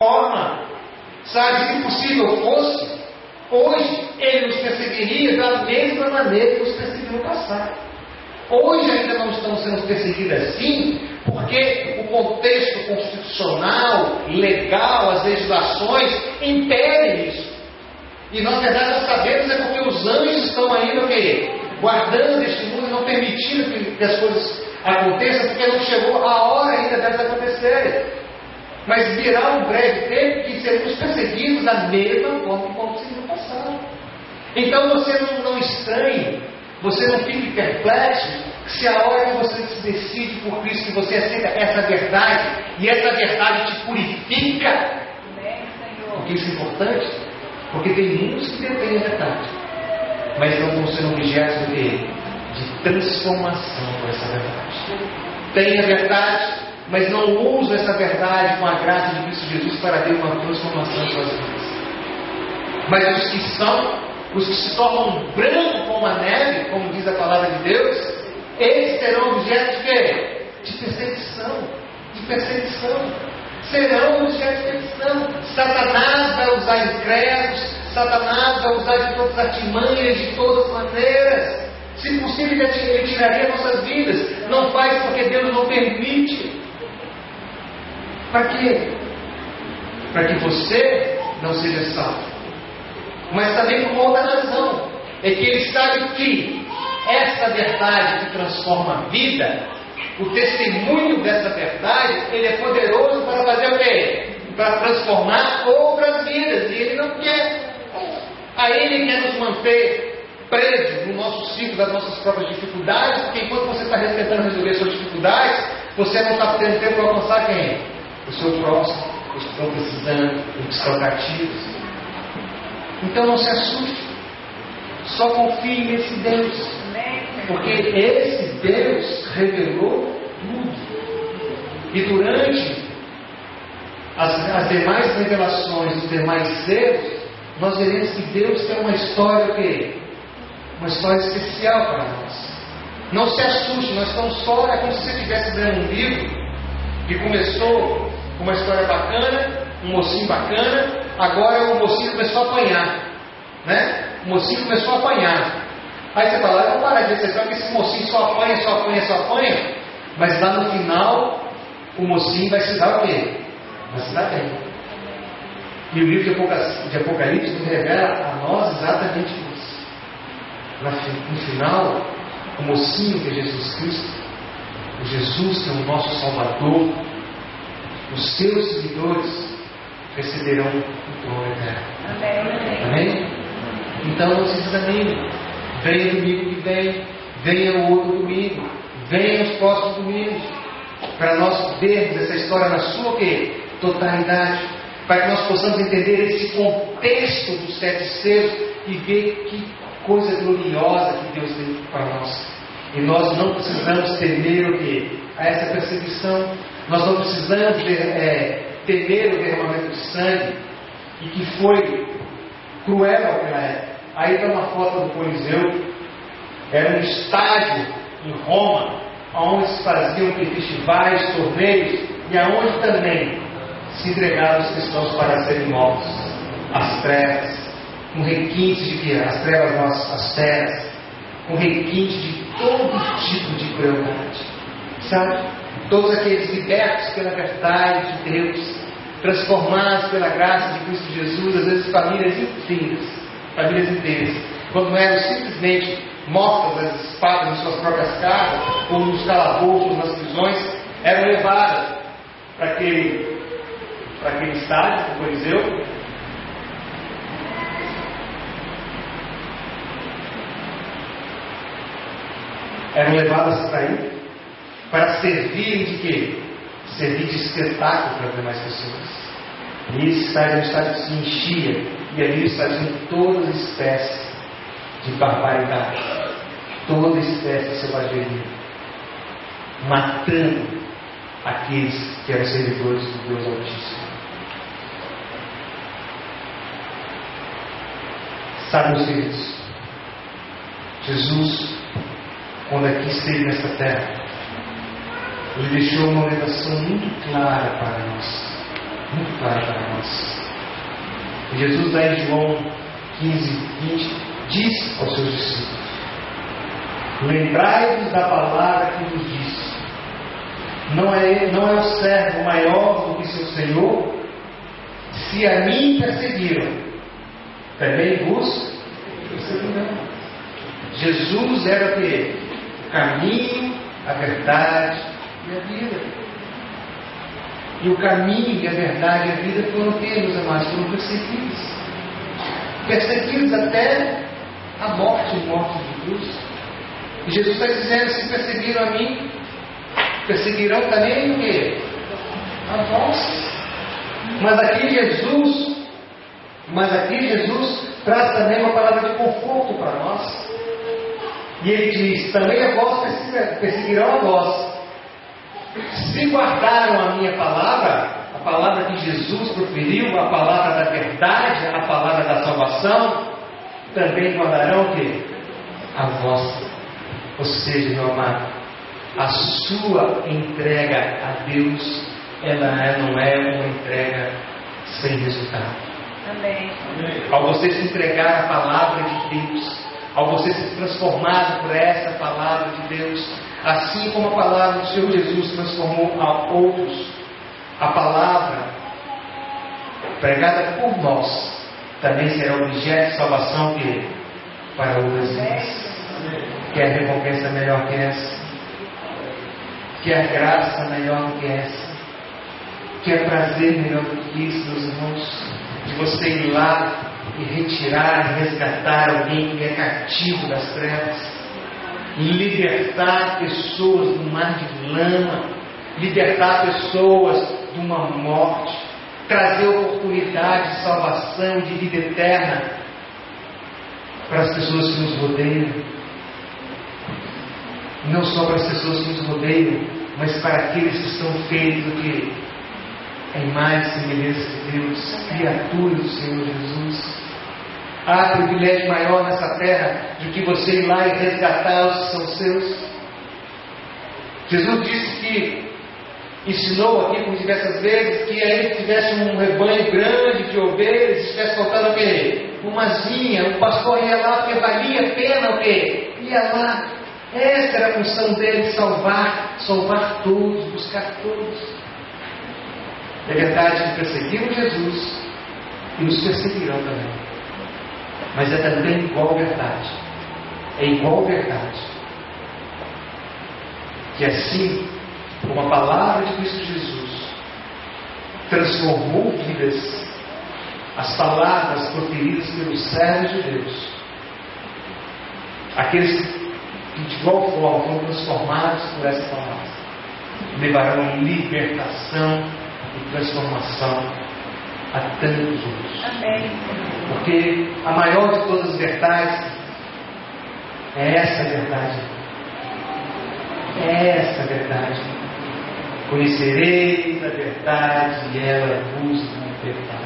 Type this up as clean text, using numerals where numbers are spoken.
forma, sabe, se possível fosse, hoje Ele nos perseguiria da mesma maneira que nos perseguiu no passado. Hoje ainda não estamos sendo perseguidos assim, porque o contexto constitucional, legal, as legislações impedem isso. E na verdade nós sabemos é porque os anjos estão ainda o quê? Guardando este mundo e não permitindo que as coisas aconteçam, porque não chegou a hora ainda delas acontecerem. Mas virá um breve tempo que seremos perseguidos da mesma forma que aconteceu no passado. Então você não estranhe, você não fique perplexo, se a hora que você se decide por Cristo, que você aceita essa verdade, e essa verdade te purifica. Porque isso é importante, porque tem muitos que detêm a verdade, mas não estão sendo objetos de quê? De transformação por essa verdade. Tem a verdade, mas não usam essa verdade com a graça de Cristo Jesus para ter uma transformação em suas vidas. Mas os que se tornam brancos como a neve, como diz a palavra de Deus, eles serão objetos de quê? De perseguição. De perseguição. Serão objetos de perseguição. Satanás vai usar incrédulos, Satanás vai usar de todas as artimanhas, de todas as maneiras. Se possível, ele tiraria nossas vidas. Não faz porque Deus não permite. Para quê? Para que você não seja salvo. Mas também por uma outra razão. É que ele sabe que essa verdade que transforma a vida, o testemunho dessa verdade, ele é poderoso para fazer o quê? Para transformar outras vidas. E ele não quer. Aí ele quer nos manter presos no nosso ciclo das nossas próprias dificuldades, porque enquanto você está tentando resolver suas dificuldades, você não está tendo tempo para alcançar quem? O seu próximo, os que estão precisando, os que estão cativos. Então não se assuste, só confie nesse Deus, porque esse Deus revelou tudo. E durante as demais revelações dos demais seres, nós veremos que Deus tem uma história o quê? Uma história especial para nós. Não se assuste, nós estamos só, é como se você estivesse lendo um livro que começou com uma história bacana, um mocinho bacana, agora o mocinho começou a apanhar, né? O mocinho começou a apanhar. Aí você fala, eu vou parar de dizer que esse mocinho só apanha, mas lá no final o mocinho vai se dar o quê? Vai se dar bem. E o livro de Apocalipse nos revela a nós exatamente isso. No final, o mocinho que é Jesus Cristo, o Jesus que é o nosso Salvador, os seus seguidores receberão o trono eterno. Amém? Então não se desanime. Venha domingo que vem, venha o outro domingo, venha os próximos domingos, para nós vermos essa história na sua quê? Totalidade, para que nós possamos entender esse contexto dos 7 selos e ver que coisa gloriosa que Deus tem para nós. E nós não precisamos temer o quê? A essa perseguição. Nós não precisamos temer o derramamento de sangue, e que foi cruel naquela época. Aí está uma foto do Coliseu. Era um estádio em Roma, onde se faziam festivais, torneios, e aonde também se entregaram os cristãos para serem mortos. As trevas, com requinte de que? As trevas nossas, as feras, com requinte de todo tipo de crueldade. Sabe? Todos aqueles libertos pela verdade de Deus, transformados pela graça de Cristo Jesus, às vezes famílias inteiras, quando eram simplesmente mortas as espadas em suas próprias casas, ou nos calabouços, nas prisões, eram levadas para aquele estádio, para o Coliseu, eram levadas para aí, para servir de quê? Servir de espetáculo para as demais pessoas. E esse estádio, o estádio se enchia, e ali estavam todas as espécies de barbaridade, toda espécie de selvageria, matando aqueles que eram servidores do Deus Altíssimo. Sabe, meus queridos, Jesus, quando aqui esteve nesta terra, Ele deixou uma orientação muito clara para nós. muito clara para nós. E Jesus, lá em João 15, 20, diz aos seus discípulos: lembrai-vos da palavra que vos disse. Não é o servo maior do que seu Senhor? Se a mim perseguiram, também vos perseguirão. Jesus era o quê? O caminho, a verdade e a vida. E o caminho e a verdade e a vida foram o quê, meus amados? Foram perseguidos. Perseguidos até a morte de cruz. E Jesus está dizendo: se perseguiram a mim, perseguirão também o quê? A vós. Mas aqui Jesus traz também uma palavra de conforto para nós. E ele diz: também a vós perseguirão a vós. Se guardaram a minha palavra, a palavra que Jesus proferiu, a palavra da verdade, a palavra da salvação, também guardarão o quê? A vossa. Ou seja, meu amado, a sua entrega a Deus, ela não é uma entrega sem resultado. Amém. Ao você se entregar à palavra de Deus, ao você ser transformado por essa palavra de Deus, assim como a palavra do Senhor Jesus transformou a outros, a palavra pregada por nós também será objeto de salvação para outras vidas. Quer recompensa melhor que essa? Quer graça melhor do que essa? Quer prazer melhor do que isso, meus irmãos? De você ir lá e retirar e resgatar alguém que é cativo das trevas, libertar pessoas do mar de lama, libertar pessoas de uma morte, trazer oportunidade de salvação, de vida eterna para as pessoas que nos rodeiam. Não só para as pessoas que nos rodeiam, mas para aqueles que estão feitos que a imagem e semelhança de Deus, criaturas do Senhor Jesus. Há privilégio maior nessa terra do que você ir lá e resgatar os que são seus. Jesus disse que, ensinou aqui por diversas vezes, que ainda que tivesse um rebanho grande de ovelhas, estivesse faltando o quê? Umas vinhas, o pastor ia lá porque valia a pena o quê? Ia lá. Essa era a função dele, salvar todos, buscar todos. É verdade que perseguiram Jesus e nos perseguirão também. Mas é também igual verdade. É igual verdade que assim como a palavra de Cristo Jesus transformou vidas, as palavras proferidas pelos servos de Deus, aqueles que de igual forma foram transformados por essa palavra, levarão libertação e transformação a tantos outros. Amém. Porque a maior de todas as verdades é essa verdade. É essa verdade. Conhecereis a verdade e ela vos libertará.